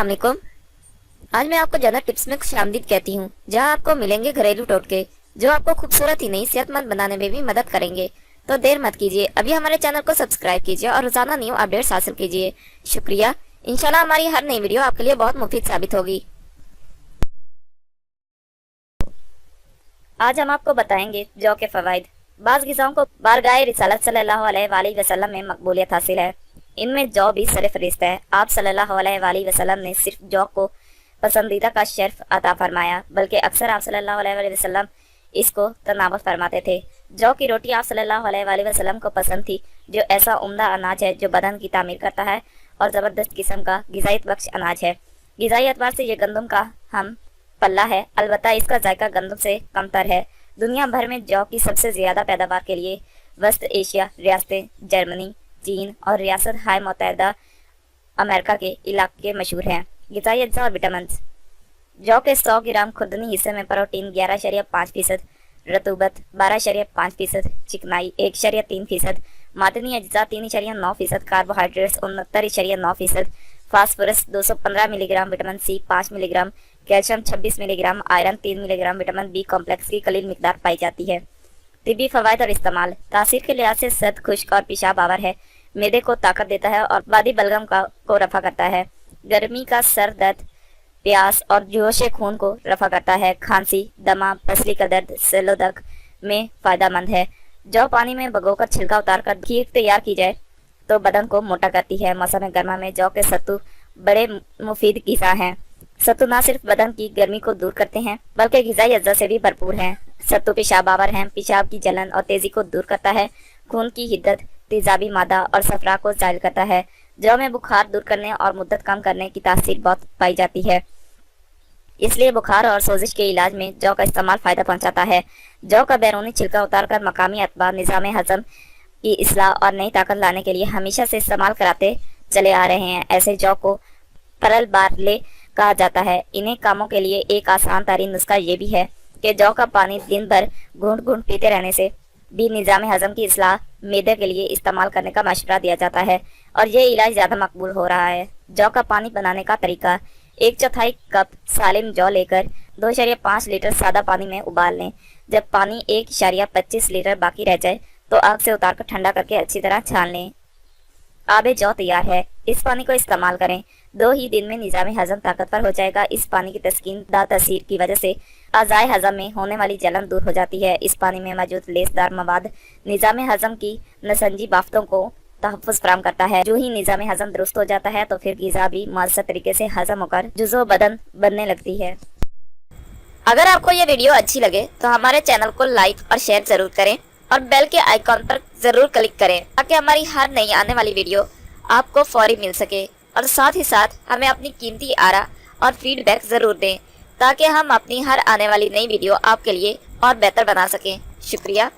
अस्सलाम वालेकुम। आज मैं आपको ज्यादा टिप्स में खुशामदीद कहती हूँ, जहाँ आपको मिलेंगे घरेलू टोटके जो आपको खूबसूरत ही नहीं सेहतमंद बनाने में भी मदद करेंगे। तो देर मत कीजिए, अभी हमारे चैनल को सब्सक्राइब कीजिए और रोजाना न्यू अपडेट्स हासिल कीजिए। शुक्रिया। इंशाल्लाह हमारी हर नई वीडियो आपके लिए बहुत मुफीद साबित होगी। आज हम आपको बताएंगे जौ के फवाइद। बाज़ ग़िज़ाओं को बारगाह रिसालत सल्लल्लाहु अलैहि वसल्लम में मकबूलियत हासिल है। इनमें जौ भी सरफ़हरिस्त है। आप सल्लल्लाहु अलैहि वसल्लम ने सिर्फ जौ को पसंदीदा का शर्फ अता फरमाया, बल्कि अक्सर आप सल्लल्लाहु अलैहि वसल्लम इसको तनावल फरमाते थे। जौ की रोटी आप सल्लल्लाहु अलैहि वसल्लम को पसंद थी, जो ऐसा उम्दा अनाज है जो बदन की तामीर करता है और ज़बरदस्त किस्म का ग़िज़ाई बख्श अनाज है। ग़िज़ाई एतबार से ये गंदम का हम पल्ला है, अलबत्ता इसका जायका गंदम से कमतर है। दुनिया भर में जौ की सबसे ज़्यादा पैदावार के लिए वस्त एशिया रियासतें जर्मनी, चीन और रियासत हाय मुत्तहिदा अमेरिका के इलाके मशहूर हैं। ग़िज़ाई अज्जा और विटामिन। जौ के 100 ग्राम खुर्दनी हिस्से में प्रोटीन 11.5%, रतूबत 12.5%, चिकनाई 1.3%, मादनी अज्जा 3.9%, carbohydrates 69.9%, phosphorus 215 milligram, vitamin C 5 milligram, calcium 26 milligram, iron 3 milligram, vitamin B complex की कलील मिकदार पाई जाती है। तिब्बी फवाइद और इस्तेमाल। तासीर के लिहाज से सद, खुश्क और पेशाब आवर है। मैदे को ताकत देता है और वादी बलगम को रफा करता है। गर्मी का सर दर्द, प्यास और जोश खून को रफा करता है। खांसी, दमा, पसली का दर्द, सलोदक में फ़ायदेमंद है। जौ पानी में भिगोकर छिलका उतार कर खीर तैयार की जाए तो बदन को मोटा करती है। मौसम गर्मा में जौ के सत्तू बड़े मुफीद ग़िज़ा हैं। सत्तू न सिर्फ बदन की गर्मी को दूर करते हैं, बल्कि ग़िज़ाई अज्जा से भी भरपूर हैं। सत्तू पेशाब आवर हैं, पेशाब की जलन और तेज़ी को दूर करता है। खून की हिद्दत, तेजाबी मादा और सफरा को ज़ायल करता है। जौ में बुखार दूर करने और मुद्दत कम करने की तासीर बहुत पाई जाती है, इसलिए बुखार और सोजिश के इलाज में जौ का इस्तेमाल फ़ायदा पहुंचाता है। जौ का बैरूनी छिलका उतारकर मकामी अतबार निज़ाम हज़म की इस्लाह और नई ताकत लाने के लिए हमेशा से इस्तेमाल कराते चले आ रहे हैं। ऐसे जौ को परल बारले कहा जाता है। इन्हें कामों के लिए एक आसान तरीन नुस्खा ये भी है कि जौ का पानी दिन भर घूंट घूंट पीते रहने से भी निज़ाम हज़म की इस्लाह मैदे के लिए इस्तेमाल करने का मशवरा दिया जाता है और ये इलाज ज़्यादा मकबूल हो रहा है। जौ का पानी बनाने का तरीका। 1/4 कप सालिम जौ लेकर 2.5 लीटर सादा पानी में उबाल लें। जब पानी 1.25 लीटर बाकी रह जाए तो आग से उतारकर ठंडा करके अच्छी तरह छान लें। आबे जौ तैयार है, इस पानी को इस्तेमाल करें। 2 ही दिन में निज़ाम हज़म ताकतवर हो जाएगा। इस पानी की तस्कीन दा तसीर की वजह से अज़ाए हज़म में होने वाली जलन दूर हो जाती है। इस पानी में मौजूद लेसदार मवाद निज़ाम हज़म की नसंजी बाफ्तों को तहफ़्फ़ुज़ फराहम करता है। जो ही निज़ाम हज़म दुरुस्त हो जाता है तो फिर ग़िज़ा भी मुअस्सर तरीके से हज़म होकर जुज़ो बदन बनने लगती है। अगर आपको ये वीडियो अच्छी लगे तो हमारे चैनल को लाइक और शेयर ज़रूर करें और बेल के आइकॉन पर ज़रूर क्लिक करें ताकि हमारी हर नई आने वाली वीडियो आपको फौरी मिल सके। और साथ ही साथ हमें अपनी कीमती आरा और फीडबैक ज़रूर दें ताकि हम अपनी हर आने वाली नई वीडियो आपके लिए और बेहतर बना सकें। शुक्रिया।